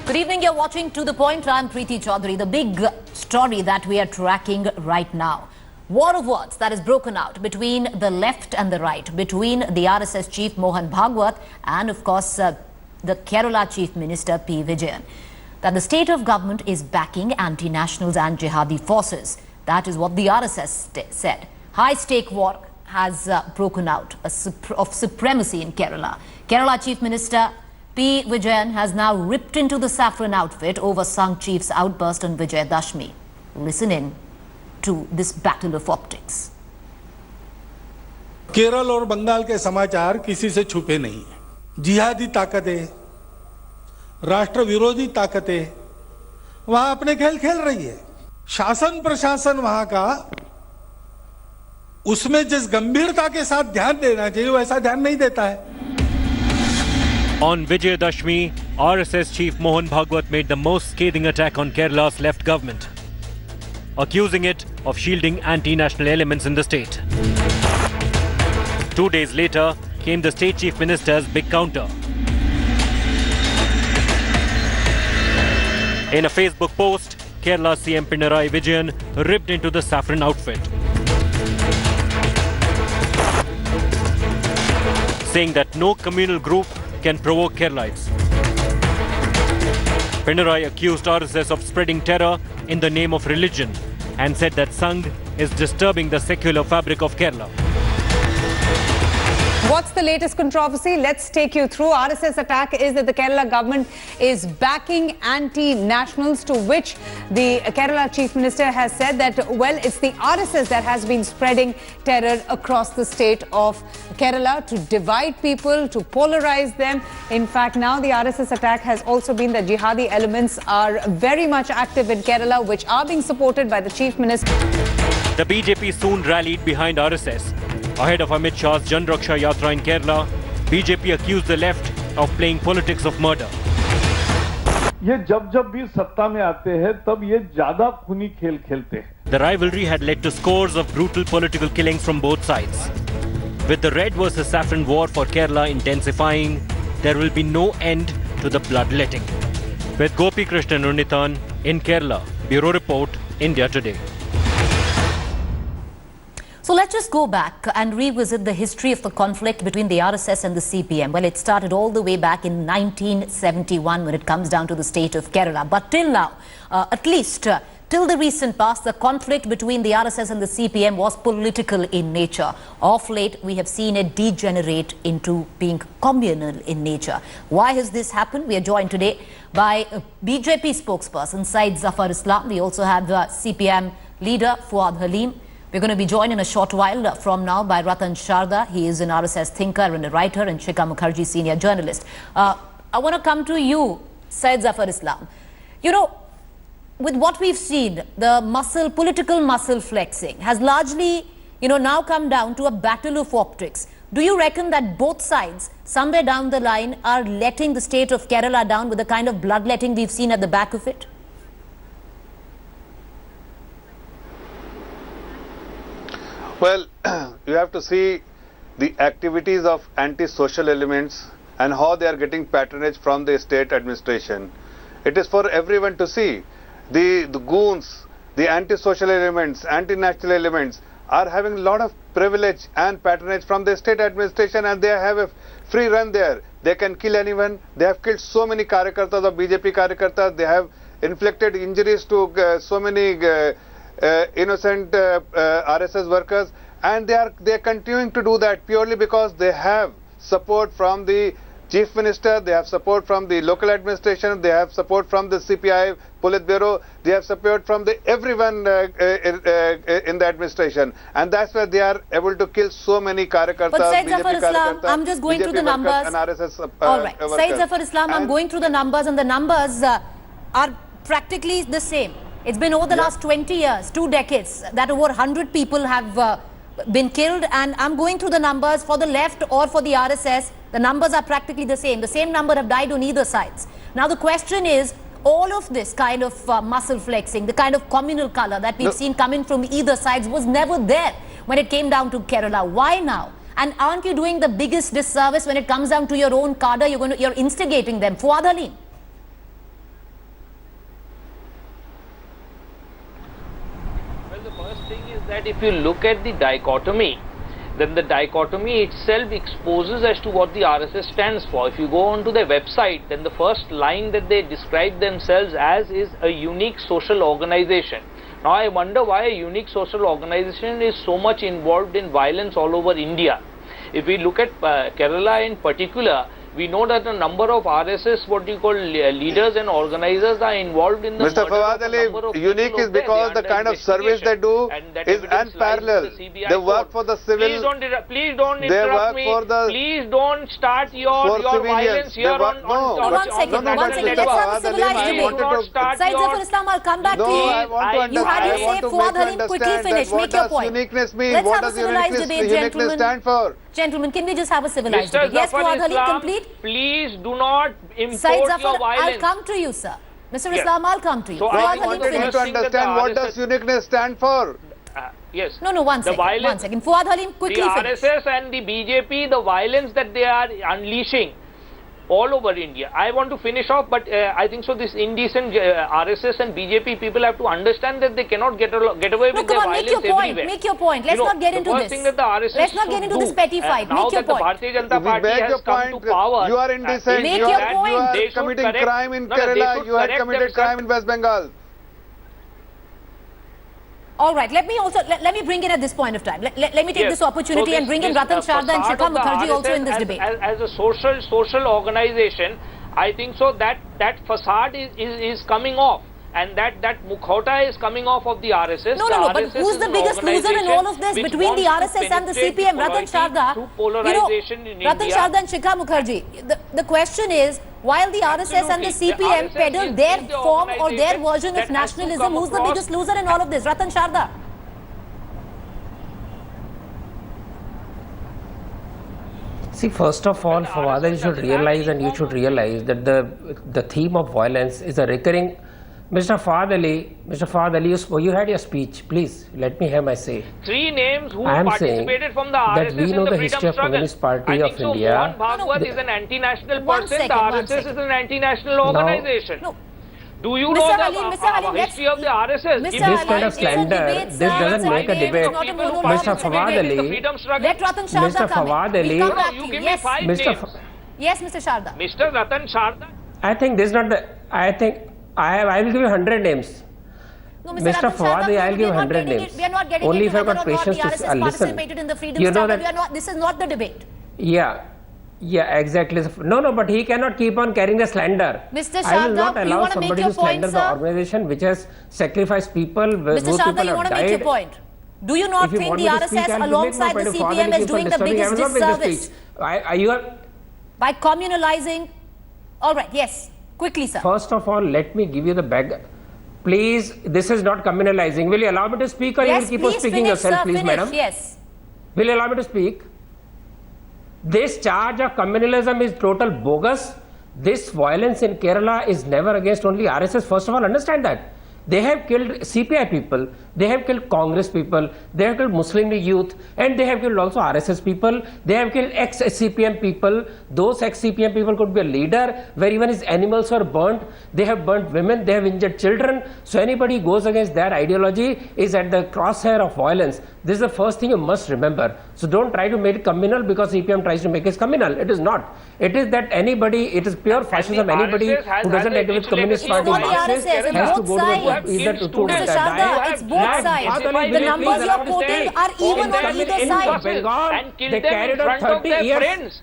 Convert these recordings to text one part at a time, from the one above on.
Good evening, you're watching To The Point. I'm Preeti Chaudhary. The big story that we are tracking right now. War of words that has broken out between the left and the right, between the RSS chief Mohan Bhagwat and of course the Kerala chief minister P. Vijayan. That the state of government is backing anti-nationals and jihadi forces. That is what the RSS said. High-stake war has broken out of supremacy in Kerala. Kerala chief minister P. Vijayan has now ripped into the saffron outfit over Sangh chief's outburst on Vijay Dashmi. Listen in to this battle of optics. Kerala और बंगाल के समाचार किसी से छुपे नहीं हैं। जिहादी ताकतें, राष्ट्र विरोधी ताकतें वहां अपने खेल खेल रही है। शासन प्रशासन वहां का उसमें जिस गंभीरता के साथ ध्यान देना चाहिए वैसा ध्यान नहीं देता है। On Vijay Dashmi, RSS chief Mohan Bhagwat made the most scathing attack on Kerala's left government, accusing it of shielding anti-national elements in the state. 2 days later came the state chief minister's big counter. In a Facebook post, Kerala CM Pinarayi Vijayan ripped into the saffron outfit, saying that no communal group can provoke Keralites. Pinarayi accused RSS of spreading terror in the name of religion and said that Sangh is disturbing the secular fabric of Kerala. What's the latest controversy? Let's take you through. RSS attack is that the Kerala government is backing anti-nationals, to which the Kerala chief minister has said that, well, it's the RSS that has been spreading terror across the state of Kerala to divide people, to polarize them. In fact, now the RSS attack has also been that jihadi elements are very much active in Kerala, which are being supported by the chief minister. The BJP soon rallied behind RSS. Ahead of Amit Shah's Jan Raksha Yatra in Kerala, BJP accused the left of playing politics of murder. ये जब भी सत्ता में आते हैं तब ये ज्यादा खूनी खेल खेलते हैं. The rivalry had led to scores of brutal political killings from both sides. With the red versus saffron war for Kerala intensifying, there will be no end to the bloodletting. With Gopi Krishnan Unithan in Kerala, Bureau Report, India Today. So let's just go back and revisit the history of the conflict between the RSS and the CPM. Well, it started all the way back in 1971 when it comes down to the state of Kerala. But till now, at least till the recent past, the conflict between the RSS and the CPM was political in nature. Of late, we have seen it degenerate into being communal in nature. Why has this happened? We are joined today by BJP spokesperson Syed Zafar Islam. We also have the CPM leader Fuad Halim. We're going to be joined in a short while from now by Ratan Sharda. He is an RSS thinker and a writer, and Shikha Mukherjee, senior journalist. I want to come to you, Syed Zafar Islam. You know, with what we've seen, the political muscle flexing has largely, now come down to a battle of optics. Do you reckon that both sides, somewhere down the line, are letting the state of Kerala down with the kind of bloodletting we've seen at the back of it? Well, you have to see the activities of anti-social elements and how they are getting patronage from the state administration. It is for everyone to see. The goons, the anti-social elements, anti-national elements are having a lot of privilege and patronage from the state administration, and they have a free run there. They can kill anyone. They have killed so many Karyakartas of BJP Karyakartas. They have inflicted injuries to so many innocent RSS workers, and they are continuing to do that purely because they have support from the chief minister, they have support from the local administration, they have support from the CPI Politburo, they have support from everyone in the administration, and that's why they are able to kill so many Karyakartas. But Syed Zafar Islam, I'm just going through the numbers. And RSS, all right, Syed Zafar Islam, I'm going through the numbers, and the numbers are practically the same. It's been over the last 20 years, 2 decades, that over 100 people have been killed, and I'm going through the numbers for the left or for the RSS. The numbers are practically the same number have died on either sides. Now the question is, all of this kind of muscle flexing, the kind of communal color that we've seen coming from either sides was never there when it came down to Kerala. Why now? And aren't you doing the biggest disservice when it comes down to your own cadre? You're instigating them. Fuad Halim. that if you look at the dichotomy, then the dichotomy itself exposes as to what the RSS stands for. If you go onto their website, then the first line that they describe themselves as is a unique social organization. Now I wonder why a unique social organization is so much involved in violence all over India. If we look at Kerala in particular, we know that a number of RSS, what you call leaders and organizers, are involved in the Mr. murder Fawad of a number Ali, of unique people is over there. because They the are kind under of service they do investigation, and that is evidence lies with the unparalleled. CBI They court. work for the civil. Please don't They interrupt work me. for the- Please don't start your civilians. violence They here work- on no. on One second, no, one but second. Mr. Let's have a Fawad Ali, civilized I debate. wanted to- Said Zafar Islam, I'll come back to No, you. I want to You had understand. your I want say, to Fuad make you Halim, quickly understand finish. that what Make your does point. uniqueness mean? Let's What have a does civilized debate, uniqueness gentlemen. stand for? Gentlemen, can we just have a civilized Mr. debate? Yes, Zafar Fuad Halim, Islam, complete. please do not Said import Zafar, your violence. I'll come to you, sir. Mr. Yes. Islam, I'll come to you. So I Fuad I Halim, wanted you finish. to Think that the understand what RSS does uniqueness stand for. Yes. No, one The second. violence- One second. Fuad Halim, quickly The finish. RSS and the BJP, the violence that they are unleashing all over India. I want to finish off, but I think so this indecent RSS and BJP people have to understand that they cannot get away No, with come their on, violence make your point. everywhere. Make your point. Let's not get into the this. first thing that the RSS Let's not get should into this do, petty fight. now Make your that the point. Bharatiya Janata We Party beg has your come point. to power. You are indecent. Make You your are, point. you They are should committing correct- crime in No, they Kerala. should You had correct committed themselves. crime in West Bengal. All right, let me bring in at this point of time. Let me take Yes. this opportunity So and bring in Ratan Sharda and facade Shikha of the Mukherjee also in this RSS debate. As a social organization, I think so that facade is coming off. And that mukhota is coming off of the RSS. No, but RSS who's is the an biggest loser in all of this organization between the which wants to RSS and the penetrate CPM? Ratan polity Sharda, through polarization in Ratan India. Sharda and Shikha Mukherjee, the question is, while the RSS and the Absolutely. The CPM RSS peddle is their the form or their organization version that of has to nationalism, come who's the across- biggest loser in all of this? Ratan Sharda. See, first of all, Fawad, you should realize and you should realize that the theme of violence is a recurring. Mr. Fawad Ali, you had your speech. Please, let me have my say. Three names who I am saying participated from the that RSS we know in the the freedom history of struggle. Communist Party I of think so. India. Mohan Bhagwat is an anti-national One person. second, The one RSS second. is an anti-national organization. No. Do you Mr. know Halim, Mr. Halim, the history of the RSS? Mr. If This you Halim, kind of it's a slander, debate, this sir. doesn't It's make a not debate. a people who monologue. Mr. participated Fawad in the Ali, freedom struggle. Let Ratan Sharda Mr. come in. Fawad We'll Ali- come No, back you to give you. me Yes, five Mr. names. yes, Mr. Sharda. Mr. Ratan Sharda. I think this is not the. I think I will give you 100 names. No, Mr. Ratan Fawad, Sharda, I'll we give are not 100 getting names. We are not getting Only into if I've whether got or not patience the to RSS listen. participated in the freedom You know struggle. that- This is not the debate. Yeah, exactly. No, but he cannot keep on carrying the slander. Mr. I will Sharda, not you allow wanna make somebody your to slander point, the sir? organization which has sacrificed people, Mr. whose Sharda, people you have want to make your died. point. Do you not If you think want the me to speak, RSS I'll make alongside my the point. Fawad CPM Ali is keeps on doing the disturbing. I biggest will not make this disservice speech. You are. by communalizing? All right, yes. Quickly, sir. First of all, let me give you the bag. Please, this is not communalizing. Will you allow me to speak or you will Yes, keep on please speaking finish, yourself, sir. please, Finish, madam? yes. Will you allow me to speak? This charge of communalism is total bogus. This violence in Kerala is never against only RSS. First of all, understand that. They have killed CPI people, they have killed Congress people, they have killed Muslim League youth, and they have killed also RSS people, they have killed ex-CPM people. Those ex-CPM people could be a leader where even his animals were burnt. They have burnt women, they have injured children. So anybody who goes against their ideology is at the crosshair of violence. This is the first thing you must remember. So don't try to make it communal because CPM tries to make it communal. It is not. It is that anybody, it is pure fascism. Anybody who doesn't agree with Communist Party It's not the RSS, it's has to both go to sides. either to Mr. Sharda, it's both sides. The numbers you're quoting are even on either side. Bengal, they carried out 30 years.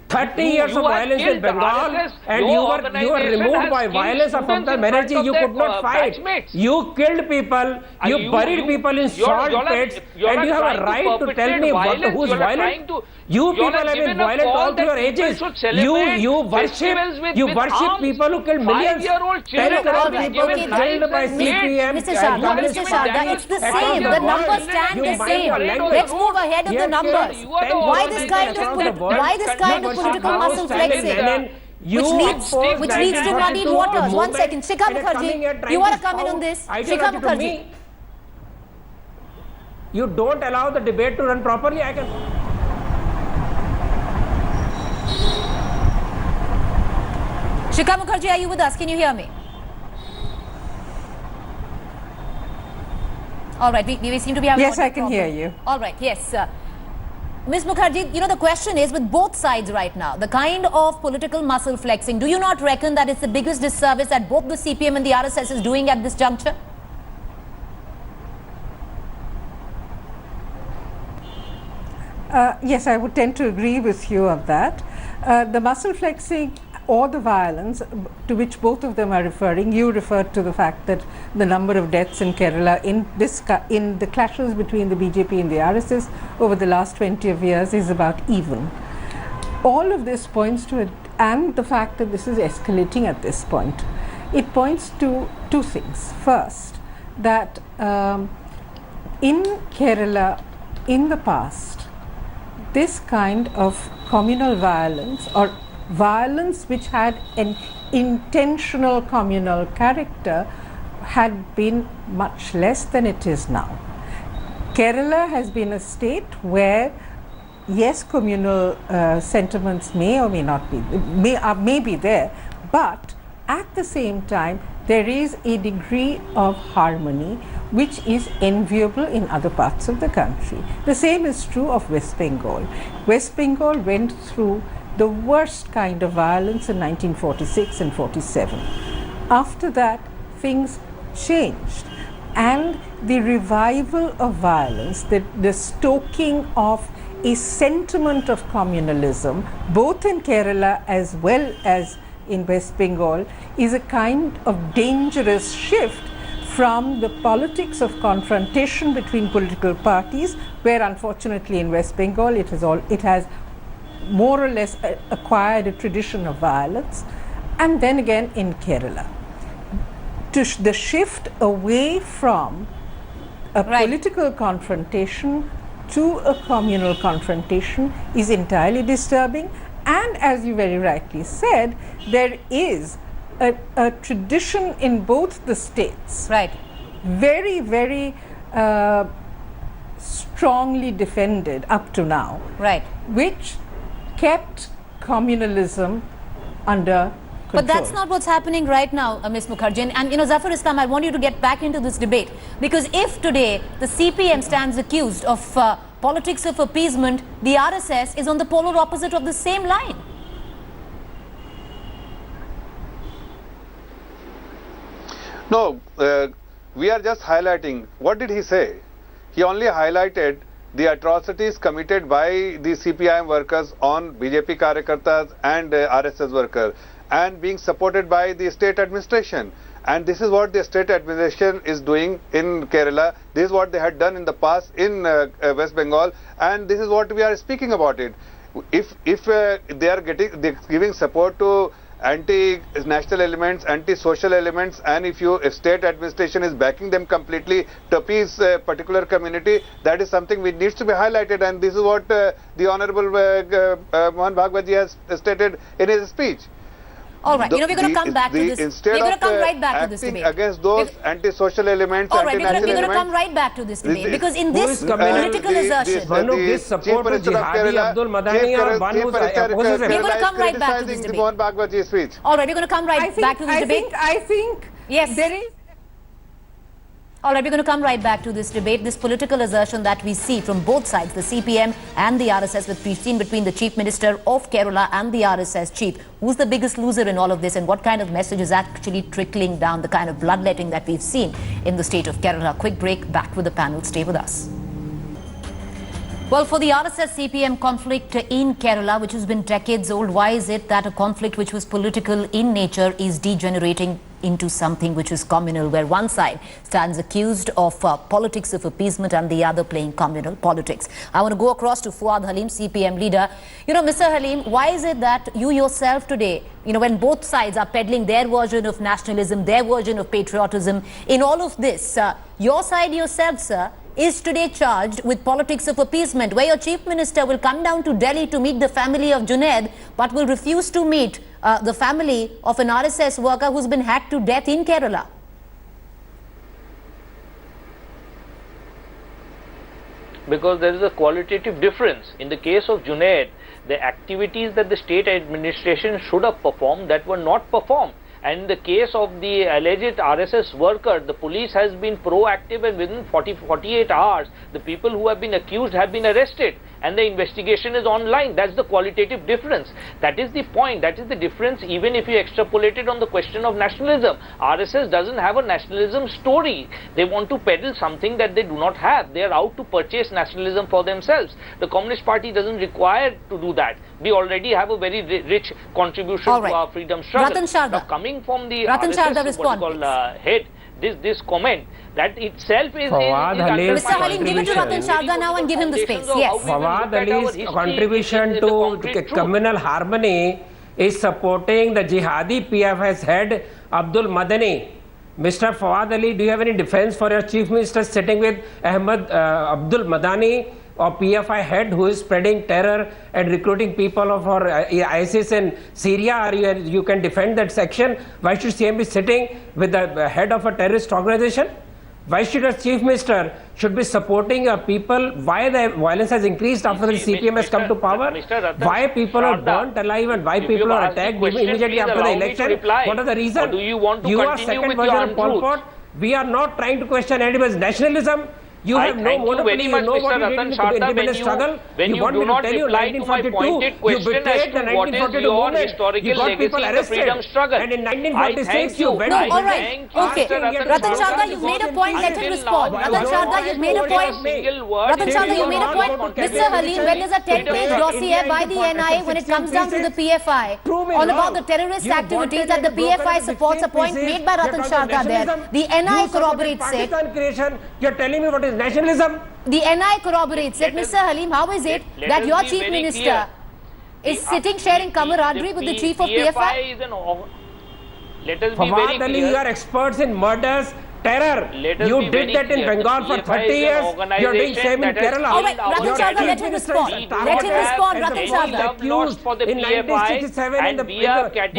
30 years of violence in Bengal, and you were removed by violence of Mamata Banerjee. You could not fight. You killed people, you buried people in salt pits, and you have a right to tell me who's violent. You people have been violent all through your ages. You worship people who kill millions. 10 crore people killed by CPM. Mr. Sharda, it's the same. The numbers stand the same. Let's move ahead of the numbers. Why this kind of political muscle flexing? Which leads to muddied waters. 1 second. Shikha Mukherjee, you want to come in on this? Shikha Mukherjee. You don't allow the debate to run properly. I can. Shikha Mukherjee, are you with us? Can you hear me? All right, we seem to be having Yes, audio I can hear problem. you. All right, yes. Ms. Mukherjee, the question is with both sides right now, the kind of political muscle flexing, do you not reckon that it's the biggest disservice that both the CPM and the RSS is doing at this juncture? Yes, I would tend to agree with you on that. The muscle flexing or the violence to which both of them are referring, you referred to the fact that the number of deaths in Kerala in the clashes between the BJP and the RSS over the last 20 years is about even. All of this points to it, and the fact that this is escalating at this point. It points to two things. First, that in Kerala in the past, this kind of communal violence or violence which had an intentional communal character had been much less than it is now. Kerala has been a state where, yes, communal sentiments may or may not be, may be there, but at the same time there is a degree of harmony which is enviable in other parts of the country. The same is true of West Bengal. West Bengal went through the worst kind of violence in 1946 and 47. After that, things changed, and the revival of violence, the stoking of a sentiment of communalism, both in Kerala as well as in West Bengal, is a kind of dangerous shift from the politics of confrontation between political parties, where unfortunately in West Bengal it has more or less acquired a tradition of violence, and then again in Kerala. The shift away from a political confrontation to a communal confrontation is entirely disturbing, and as you very rightly said, there is a tradition in both the states, very, very strongly defended up to now, which kept communalism under control. But that's not what's happening right now, Ms. Mukherjee. And Zafar Islam, I want you to get back into this debate, because if today the CPM stands accused of politics of appeasement, the RSS is on the polar opposite of the same line. No, we are just highlighting. What did he say? He only highlighted the atrocities committed by the CPIM workers on BJP Karyakartas and RSS workers, and being supported by the state administration. And this is what the state administration is doing in Kerala. This is what they had done in the past in West Bengal, and this is what we are speaking about it. If they are giving support to anti-national elements, anti-social elements, and if state administration is backing them completely to appease a particular community, that is something which needs to be highlighted, and this is what the Honorable Mohan Bhagwat ji has stated in his speech. All right, we're going to come back to this. We're going to come right back to this debate. Against those anti-social elements, all right, we're anti-national going to come right back to this debate, because in this political assertion, one of this support of Jihadi Abdul Madani or one who's opposes him. We're going to come right back to this debate. Mohan Bhagwat ji's speech. All right, we're going to come right back to this debate. I think yes, there is. All right, we're going to come right back to this debate, this political assertion that we see from both sides, the CPM and the RSS, which we've seen between the Chief Minister of Kerala and the RSS chief. Who's the biggest loser in all of this, and what kind of message is actually trickling down, the kind of bloodletting that we've seen in the state of Kerala? Quick break, back with the panel. Stay with us. Well, for the RSS-CPM conflict in Kerala, which has been decades old, why is it that a conflict which was political in nature is degenerating into something which is communal, where one side stands accused of politics of appeasement and the other playing communal politics? I want to go across to Fuad Halim, CPM leader. Mr. Halim, why is it that you yourself today, when both sides are peddling their version of nationalism, their version of patriotism, in all of this, your side yourself, sir, is today charged with politics of appeasement, where your Chief Minister will come down to Delhi to meet the family of Junaid, but will refuse to meet the family of an RSS worker who's been hacked to death in Kerala? Because there is a qualitative difference. In the case of Junaid, the activities that the state administration should have performed, that were not performed. And in the case of the alleged RSS worker, the police has been proactive, and within 48 hours, the people who have been accused have been arrested. And the investigation is online. That's the qualitative difference. That is the point. That is the difference, even if you extrapolate it on the question of nationalism. RSS doesn't have a nationalism story. They want to peddle something that they do not have. They are out to purchase nationalism for themselves. The Communist Party doesn't require to do that. We already have a very rich contribution to our freedom struggle. Ratan Sharda. Now, coming from the Ratan Sharda, respond, head, this comment, that itself is Mr. Halim, give it to Ratan Sharda now and give him the space. Yes. Fawad Ali's contribution to communal harmony is supporting the jihadi PFI's head, Abdul Madani. Mr. Fawad Ali, do you have any defense for your chief minister sitting with Abdul Madani, or PFI head, who is spreading terror and recruiting people for ISIS in Syria? Or you can defend that section? Why should CM be sitting with the head of a terrorist organization? Why should a chief minister should be supporting people? Why the violence has increased after the CPM has come to power? Why people are burnt alive and why people are attacked immediately after the election? What are the reasons? You are second version of Pol Pot. We are not trying to question anybody's nationalism. You have no monopoly, you know what you did in the independence struggle. You want me to tell you 1942, you betrayed the 1942 movement, you got people arrested, and in 1946 you went... No, alright, okay. Ratan Sharda, you've made a point, let him respond. Ratan Sharda, you've made a point. Ratan Sharda, you made a point. Mr. Halim, when there's a 10-page dossier by the NIA when it comes down to the PFI on about the terrorist activities that the PFI supports, a point made by Ratan Sharda there. The NIA corroborates it. You're telling me what is nationalism? The NI corroborates it. Mr. Halim, how is it that your chief minister is sitting sharing camaraderie with the chief of PFI? Let us be Fawad very Ali, clear. you are experts in murders, terror. You did that in Bengal for 30 years. You are doing same in Kerala. All right, Ratan Sharda, let him respond. Let him respond, Ratan Sharda. In 1967, in the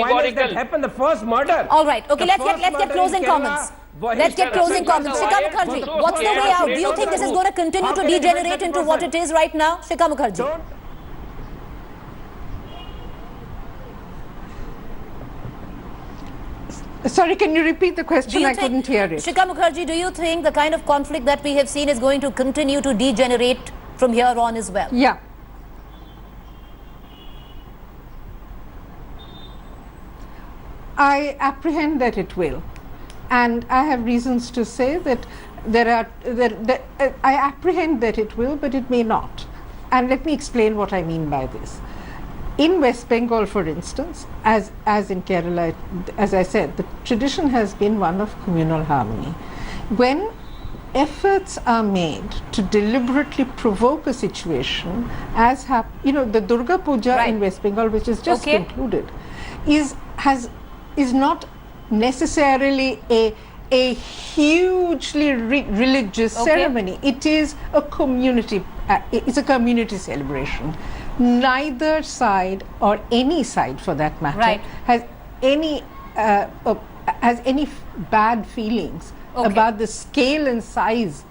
violence that happened, the first murder. All right, okay, let's get closing comments. Let's get closing comments. Shikha Mukherjee, what's the way out? Do you think this is going to continue to degenerate into what it is right now? Shikha Mukherjee. Sorry, can you repeat the question? I couldn't hear it. Shikha Mukherjee, do you think the kind of conflict that we have seen is going to continue to degenerate from here on as well? Yeah. I apprehend that it will. And I have reasons to say that I apprehend that it will, but it may not. And let me explain what I mean by this. In West Bengal, for instance, as in Kerala, as I said, the tradition has been one of communal harmony. When efforts are made to deliberately provoke a situation, as the Durga Puja in West Bengal, which is just concluded, is not necessarily a hugely religious ceremony. It is a community. It's a community celebration. Neither side, or any side for that matter, has any bad feelings about the scale and size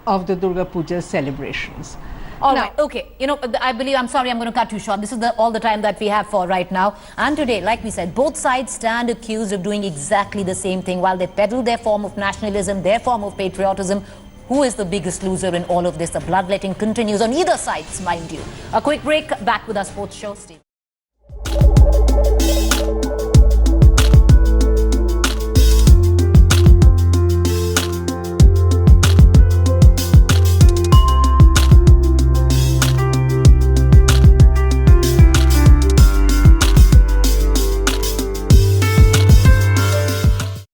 of the Durga Puja celebrations. All right, okay. I'm sorry, I'm going to cut you short. This is all the time that we have for right now. And today, like we said, both sides stand accused of doing exactly the same thing. While they peddle their form of nationalism, their form of patriotism, who is the biggest loser in all of this? The bloodletting continues on either sides, mind you. A quick break, back with our sports show. Steve.